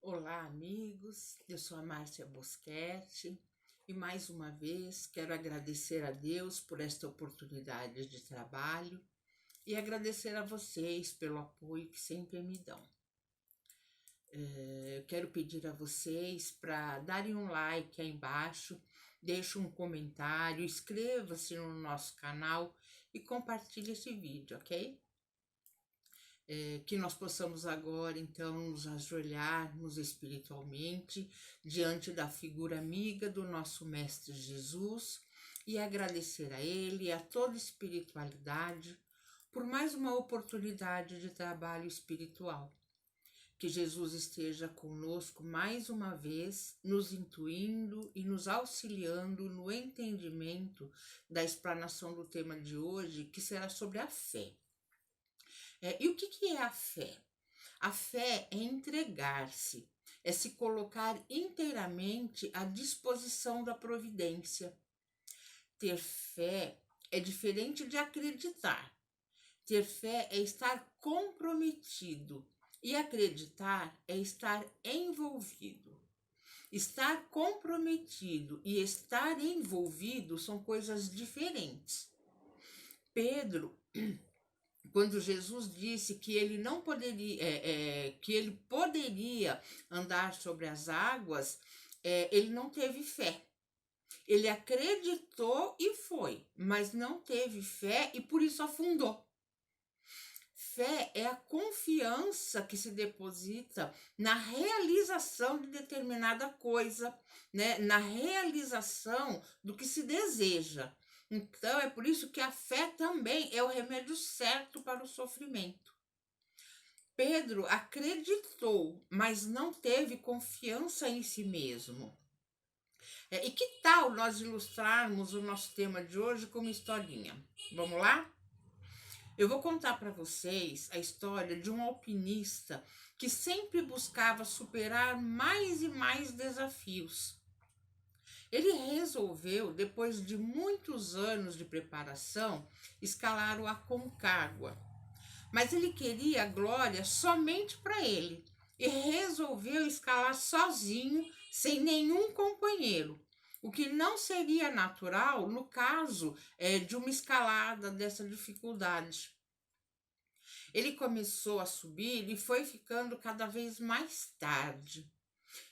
Olá, amigos. Eu sou a Márcia Boschetti e mais uma vez quero agradecer a Deus por esta oportunidade de trabalho e agradecer a vocês pelo apoio que sempre me dão. Eu quero pedir a vocês para darem um like aí embaixo, deixem um comentário, inscreva-se no nosso canal e compartilhe esse vídeo, ok? Que nós possamos agora, então, nos ajoelharmos espiritualmente diante da figura amiga do nosso Mestre Jesus e agradecer a Ele e a toda a espiritualidade por mais uma oportunidade de trabalho espiritual. Que Jesus esteja conosco mais uma vez, nos intuindo e nos auxiliando no entendimento da explanação do tema de hoje, que será sobre a fé. E o que é a fé? A fé é entregar-se, é se colocar inteiramente à disposição da providência. Ter fé é diferente de acreditar. Ter fé é estar comprometido e acreditar é estar envolvido. Estar comprometido e estar envolvido são coisas diferentes. Pedro, quando Jesus disse que ele não poderia, que ele poderia andar sobre as águas, ele não teve fé. Ele acreditou e foi, mas não teve fé e por isso afundou. Fé é a confiança que se deposita na realização de determinada coisa, né? Na realização do que se deseja. Então, é por isso que a fé também é o remédio certo para o sofrimento. Pedro acreditou, mas não teve confiança em si mesmo. E que tal nós ilustrarmos o nosso tema de hoje com uma historinha? Vamos lá? Eu vou contar para vocês a história de um alpinista que sempre buscava superar mais e mais desafios. Ele resolveu, depois de muitos anos de preparação, escalar o Aconcagua. Mas ele queria a glória somente para ele e resolveu escalar sozinho, sem nenhum companheiro, o que não seria natural no caso de uma escalada dessa dificuldade. Ele começou a subir e foi ficando cada vez mais tarde.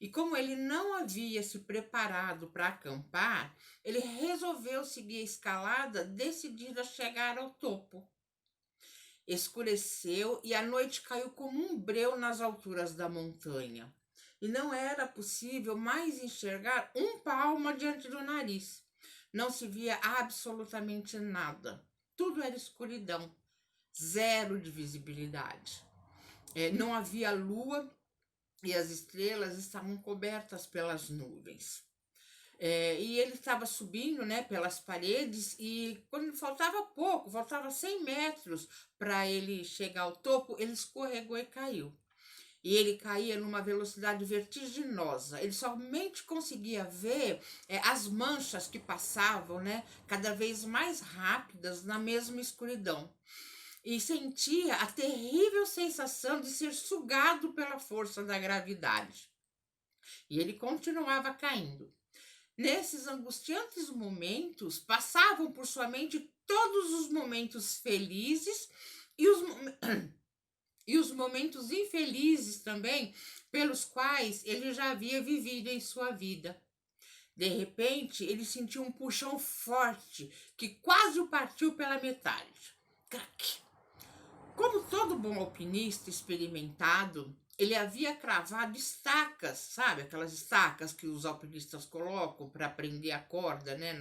E como ele não havia se preparado para acampar, ele resolveu seguir a escalada, decidido a chegar ao topo. Escureceu e a noite caiu como um breu nas alturas da montanha. E não era possível mais enxergar um palmo diante do nariz. Não se via absolutamente nada. Tudo era escuridão, zero de visibilidade. Não havia lua e as estrelas estavam cobertas pelas nuvens. E ele estava subindo, né, pelas paredes e quando faltava pouco, faltava 100 metros para ele chegar ao topo, ele escorregou e caiu. E ele caía numa velocidade vertiginosa. Ele somente conseguia ver as manchas que passavam, né, cada vez mais rápidas na mesma escuridão. E sentia a terrível sensação de ser sugado pela força da gravidade. E ele continuava caindo. Nesses angustiantes momentos, passavam por sua mente todos os momentos felizes e os momentos infelizes também, pelos quais ele já havia vivido em sua vida. De repente, ele sentiu um puxão forte que quase o partiu pela metade. Crac! Como todo bom alpinista experimentado, ele havia cravado estacas, sabe? Aquelas estacas que os alpinistas colocam para prender a corda, né,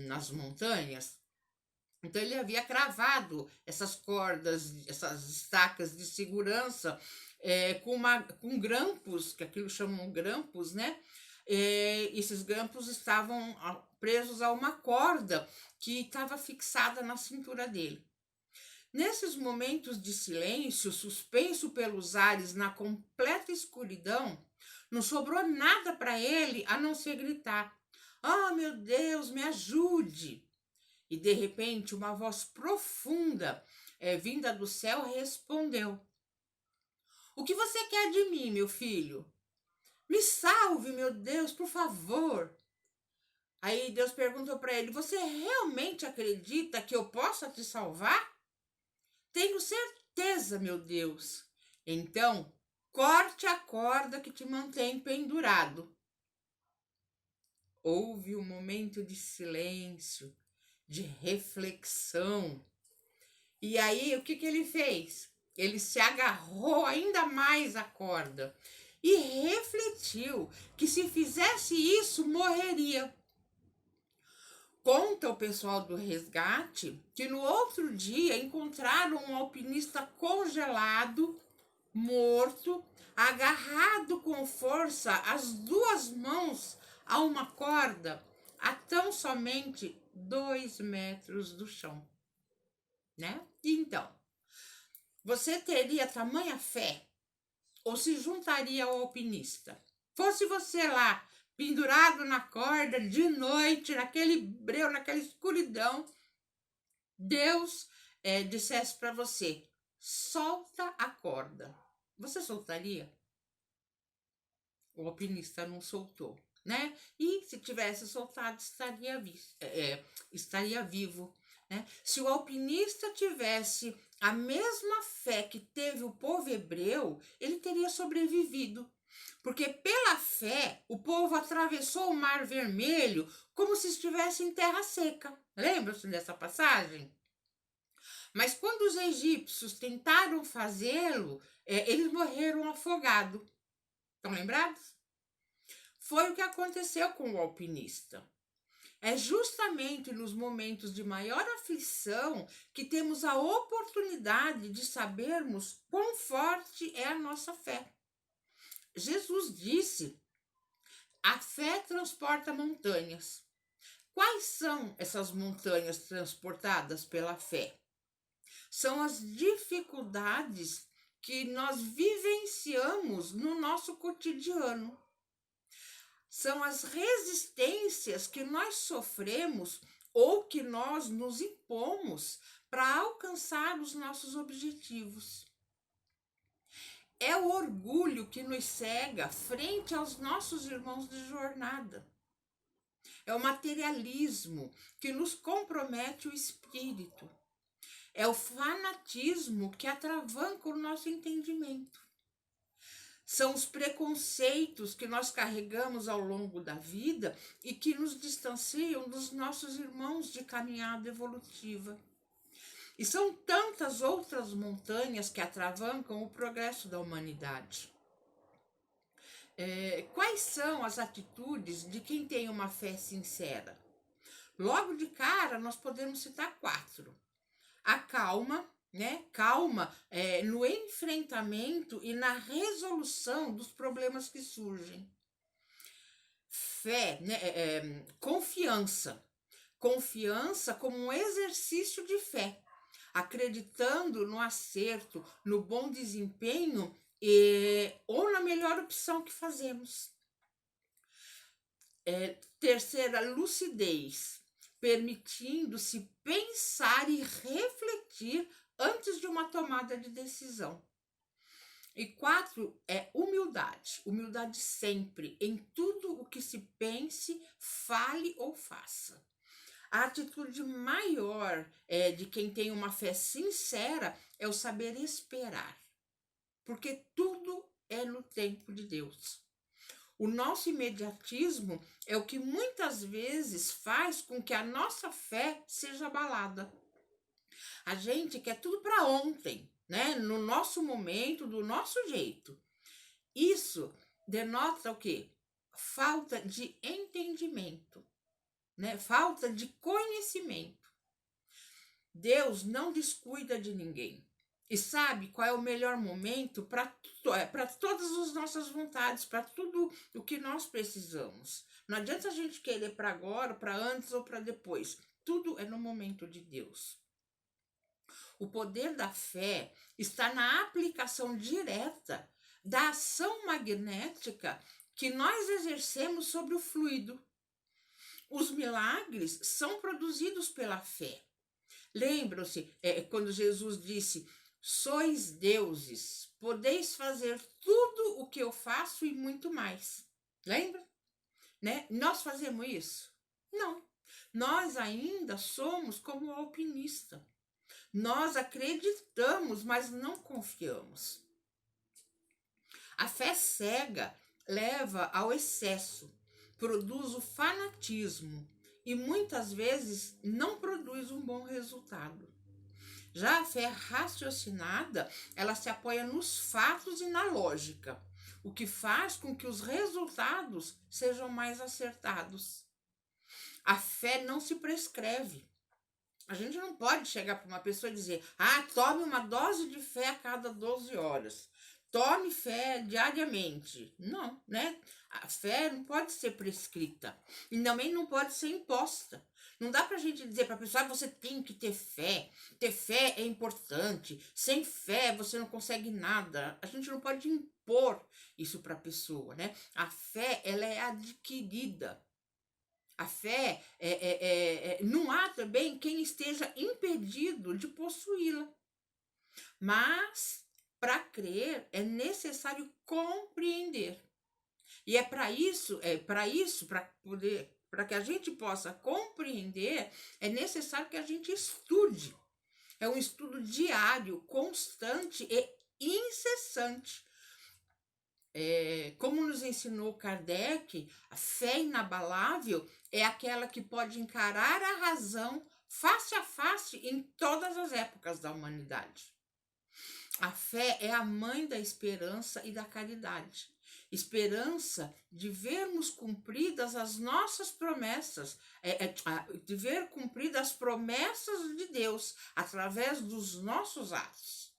nas montanhas. Então ele havia cravado essas cordas, essas estacas de segurança com grampos, que aquilo chamam grampos, né? Esses grampos estavam presos a uma corda que estava fixada na cintura dele. Nesses momentos de silêncio, suspenso pelos ares na completa escuridão, não sobrou nada para ele a não ser gritar: "Oh, meu Deus, me ajude!" E de repente, uma voz profunda, vinda do céu, respondeu: O que você quer de mim, meu filho? Me salve, meu Deus, por favor. Aí Deus perguntou para ele: Você realmente acredita que eu possa te salvar? Tenho certeza, meu Deus. Então, corte a corda que te mantém pendurado. Houve um momento de silêncio, de reflexão. E aí, o que ele fez? Ele se agarrou ainda mais à corda e refletiu que se fizesse isso, morreria. Conta o pessoal do resgate que no outro dia encontraram um alpinista congelado, morto, agarrado com força as duas mãos a uma corda a tão somente 2 metros do chão, né? Então, você teria tamanha fé ou se juntaria ao alpinista? Fosse você lá, pendurado na corda, de noite, naquele breu, naquela escuridão, Deus dissesse para você, solta a corda. Você soltaria? O alpinista não soltou, né? E se tivesse soltado, estaria vivo, né? Se o alpinista tivesse a mesma fé que teve o povo hebreu, ele teria sobrevivido. Porque pela fé, o povo atravessou o Mar Vermelho como se estivesse em terra seca. Lembra-se dessa passagem? Mas quando os egípcios tentaram fazê-lo, eles morreram afogados. Estão lembrados? Foi o que aconteceu com o alpinista. É justamente nos momentos de maior aflição que temos a oportunidade de sabermos quão forte é a nossa fé. Jesus disse: a fé transporta montanhas. Quais são essas montanhas transportadas pela fé? São as dificuldades que nós vivenciamos no nosso cotidiano. São as resistências que nós sofremos ou que nós nos impomos para alcançar os nossos objetivos. É o orgulho que nos cega frente aos nossos irmãos de jornada. É o materialismo que nos compromete o espírito. É o fanatismo que atravanca o nosso entendimento. São os preconceitos que nós carregamos ao longo da vida e que nos distanciam dos nossos irmãos de caminhada evolutiva. E são tantas outras montanhas que atravancam o progresso da humanidade. Quais são as atitudes de quem tem uma fé sincera? Logo de cara, nós podemos citar 4. A calma, né? Calma no enfrentamento e na resolução dos problemas que surgem. Fé, né? Confiança. Confiança como um exercício de fé, acreditando no acerto, no bom desempenho ou na melhor opção que fazemos. Terceira, lucidez, permitindo-se pensar e refletir antes de uma tomada de decisão. E 4 é humildade. Humildade sempre, em tudo o que se pense, fale ou faça. A atitude maior de quem tem uma fé sincera é o saber esperar. Porque tudo é no tempo de Deus. O nosso imediatismo é o que muitas vezes faz com que a nossa fé seja abalada. A gente quer tudo para ontem, né? No nosso momento, do nosso jeito. Isso denota o quê? Falta de entendimento, né? Falta de conhecimento. Deus não descuida de ninguém. E sabe qual é o melhor momento para todas as nossas vontades, para tudo o que nós precisamos. Não adianta a gente querer para agora, para antes ou para depois. Tudo é no momento de Deus. O poder da fé está na aplicação direta da ação magnética que nós exercemos sobre o fluido. Os milagres são produzidos pela fé. Lembram-se quando Jesus disse: Sois deuses, podeis fazer tudo o que eu faço e muito mais. Lembra? Né? Nós fazemos isso? Não. Nós ainda somos como o alpinista. Nós acreditamos, mas não confiamos. A fé cega leva ao excesso, produz o fanatismo e muitas vezes não produz um bom resultado. Já a fé raciocinada, ela se apoia nos fatos e na lógica, o que faz com que os resultados sejam mais acertados. A fé não se prescreve. A gente não pode chegar para uma pessoa e dizer: tome uma dose de fé a cada 12 horas. Tome fé diariamente. Não, né? A fé não pode ser prescrita. E também não pode ser imposta. Não dá pra gente dizer pra pessoa: você tem que ter fé. Ter fé é importante. Sem fé você não consegue nada. A gente não pode impor isso pra pessoa, né? A fé, ela é adquirida. A fé não há também quem esteja impedido de possuí-la. Mas, para crer, é necessário compreender. E para que a gente possa compreender, é necessário que a gente estude. É um estudo diário, constante e incessante. Como nos ensinou Kardec, a fé inabalável é aquela que pode encarar a razão face a face em todas as épocas da humanidade. A fé é a mãe da esperança e da caridade. Esperança de vermos cumpridas as nossas promessas, de ver cumpridas as promessas de Deus através dos nossos atos.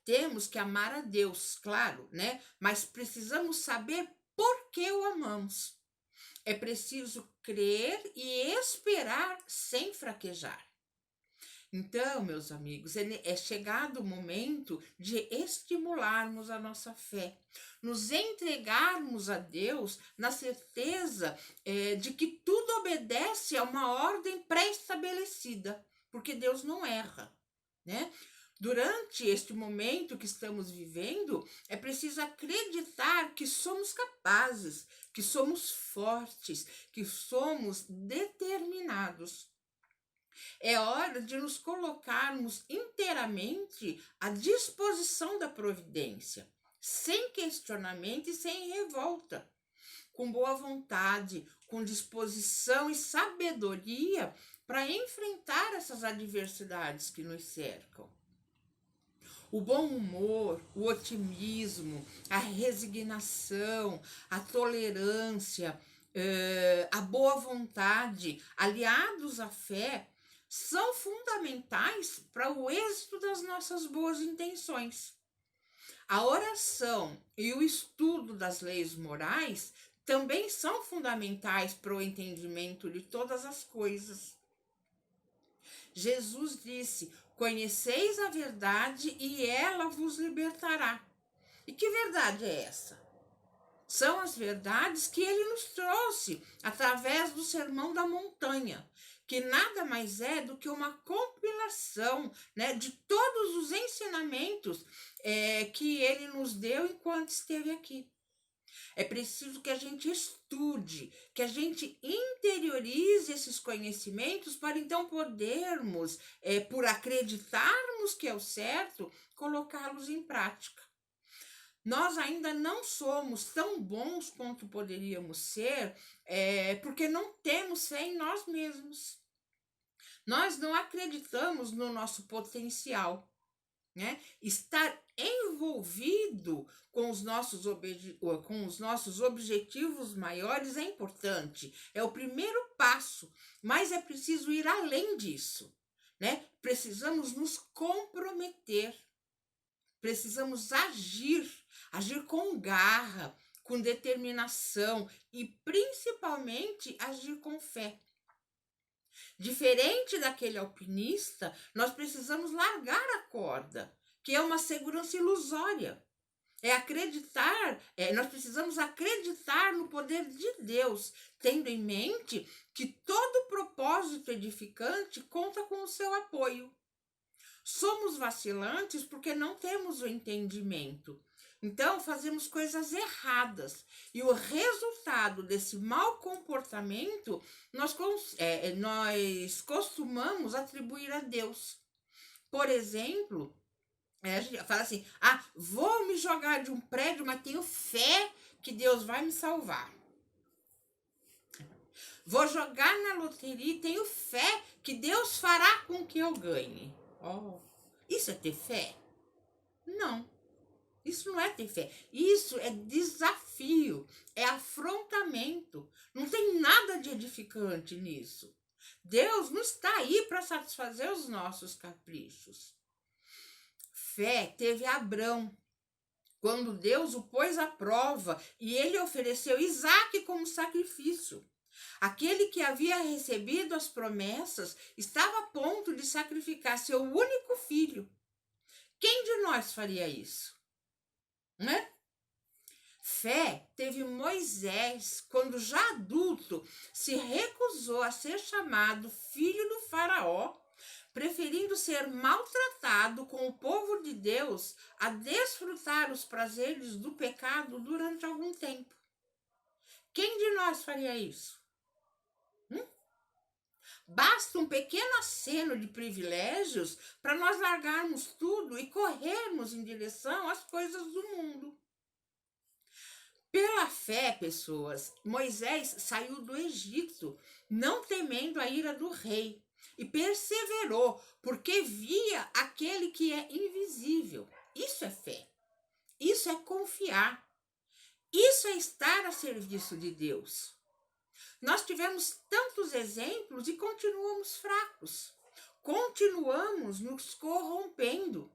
Temos que amar a Deus, claro, né? Mas precisamos saber por que o amamos. É preciso crer e esperar sem fraquejar. Então, meus amigos, é chegado o momento de estimularmos a nossa fé, nos entregarmos a Deus na certeza de que tudo obedece a uma ordem pré-estabelecida, porque Deus não erra, né? Durante este momento que estamos vivendo, é preciso acreditar que somos capazes, que somos fortes, que somos determinados. É hora de nos colocarmos inteiramente à disposição da providência, sem questionamento e sem revolta, com boa vontade, com disposição e sabedoria para enfrentar essas adversidades que nos cercam. O bom humor, o otimismo, a resignação, a tolerância, a boa vontade, aliados à fé, são fundamentais para o êxito das nossas boas intenções. A oração e o estudo das leis morais também são fundamentais para o entendimento de todas as coisas. Jesus disse: conheceis a verdade e ela vos libertará. E que verdade é essa? São as verdades que ele nos trouxe através do Sermão da Montanha, que nada mais é do que uma compilação, né, de todos os ensinamentos que ele nos deu enquanto esteve aqui. É preciso que a gente estude, que a gente interiorize esses conhecimentos para então podermos, por acreditarmos que é o certo, colocá-los em prática. Nós ainda não somos tão bons quanto poderíamos ser, porque não temos fé em nós mesmos. Nós não acreditamos no nosso potencial, né? Estar envolvido com os nossos objetivos maiores é importante, é o primeiro passo, mas é preciso ir além disso, né? Precisamos nos comprometer, precisamos agir com garra, com determinação e principalmente agir com fé. Diferente daquele alpinista, nós precisamos largar a corda, que é uma segurança ilusória. Nós precisamos acreditar no poder de Deus, tendo em mente que todo propósito edificante conta com o seu apoio. Somos vacilantes porque não temos o entendimento. Então, fazemos coisas erradas. E o resultado desse mau comportamento, nós costumamos atribuir a Deus. Por exemplo, a gente fala assim: ah, vou me jogar de um prédio, mas tenho fé que Deus vai me salvar. Vou jogar na loteria e tenho fé que Deus fará com que eu ganhe. Oh, isso é ter fé? Não. Isso não é ter fé. Isso é desafio, é afrontamento. Não tem nada de edificante nisso. Deus não está aí para satisfazer os nossos caprichos. Fé teve Abrão, quando Deus o pôs à prova e ele ofereceu Isaque como sacrifício. Aquele que havia recebido as promessas estava a ponto de sacrificar seu único filho. Quem de nós faria isso? Né? Fé teve Moisés, quando já adulto, se recusou a ser chamado filho do faraó, preferindo ser maltratado com o povo de Deus a desfrutar os prazeres do pecado durante algum tempo. Quem de nós faria isso? Basta um pequeno aceno de privilégios para nós largarmos tudo e corrermos em direção às coisas do mundo. Pela fé, pessoas, Moisés saiu do Egito, não temendo a ira do rei, e perseverou, porque via aquele que é invisível. Isso é fé. Isso é confiar. Isso é estar a serviço de Deus. Nós tivemos tantos exemplos e continuamos fracos. Continuamos nos corrompendo.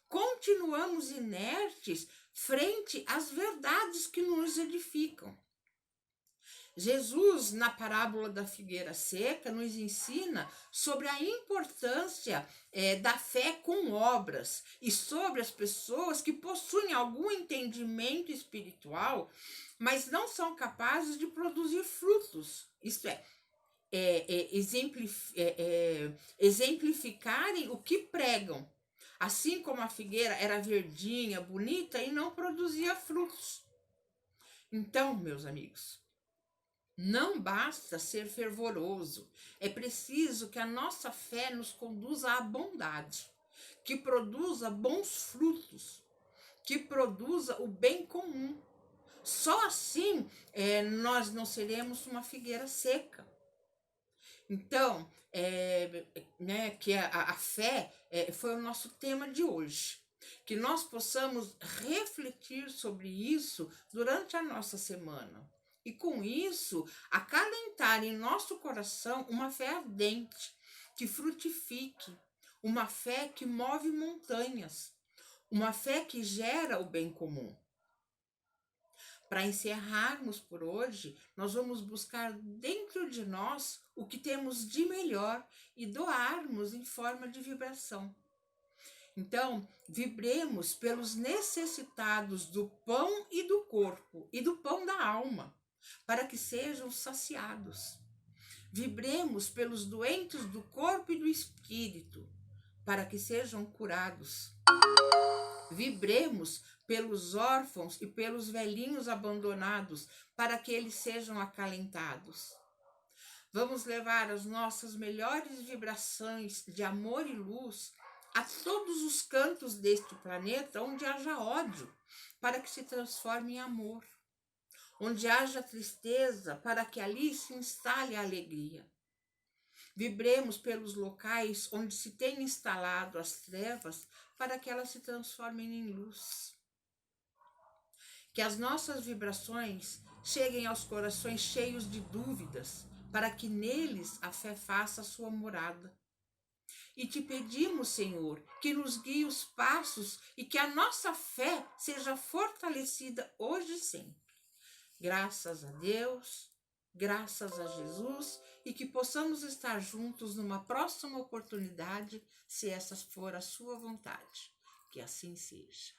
Continuamos inertes frente às verdades que nos edificam. Jesus, na parábola da figueira seca, nos ensina sobre a importância da fé com obras e sobre as pessoas que possuem algum entendimento espiritual, mas não são capazes de produzir frutos, isto é, exemplificarem o que pregam. Assim como a figueira era verdinha, bonita e não produzia frutos. Então, meus amigos, não basta ser fervoroso, é preciso que a nossa fé nos conduza à bondade, que produza bons frutos, que produza o bem comum. Só assim nós não seremos uma figueira seca. Então, que a fé foi o nosso tema de hoje. Que nós possamos refletir sobre isso durante a nossa semana. E com isso, acalentar em nosso coração uma fé ardente, que frutifique, uma fé que move montanhas, uma fé que gera o bem comum. Para encerrarmos por hoje, nós vamos buscar dentro de nós o que temos de melhor e doarmos em forma de vibração. Então, vibremos pelos necessitados do pão e do corpo e do pão da alma, para que sejam saciados. Vibremos pelos doentes do corpo e do espírito, para que sejam curados. Vibremos pelos órfãos e pelos velhinhos abandonados, para que eles sejam acalentados. Vamos levar as nossas melhores vibrações de amor e luz a todos os cantos deste planeta onde haja ódio, para que se transforme em amor. Onde haja tristeza, para que ali se instale a alegria. Vibremos pelos locais onde se tem instalado as trevas, para que elas se transformem em luz. Que as nossas vibrações cheguem aos corações cheios de dúvidas, para que neles a fé faça a sua morada. E te pedimos, Senhor, que nos guie os passos e que a nossa fé seja fortalecida hoje e sempre. Graças a Deus, graças a Jesus, e que possamos estar juntos numa próxima oportunidade, se essa for a sua vontade. Que assim seja.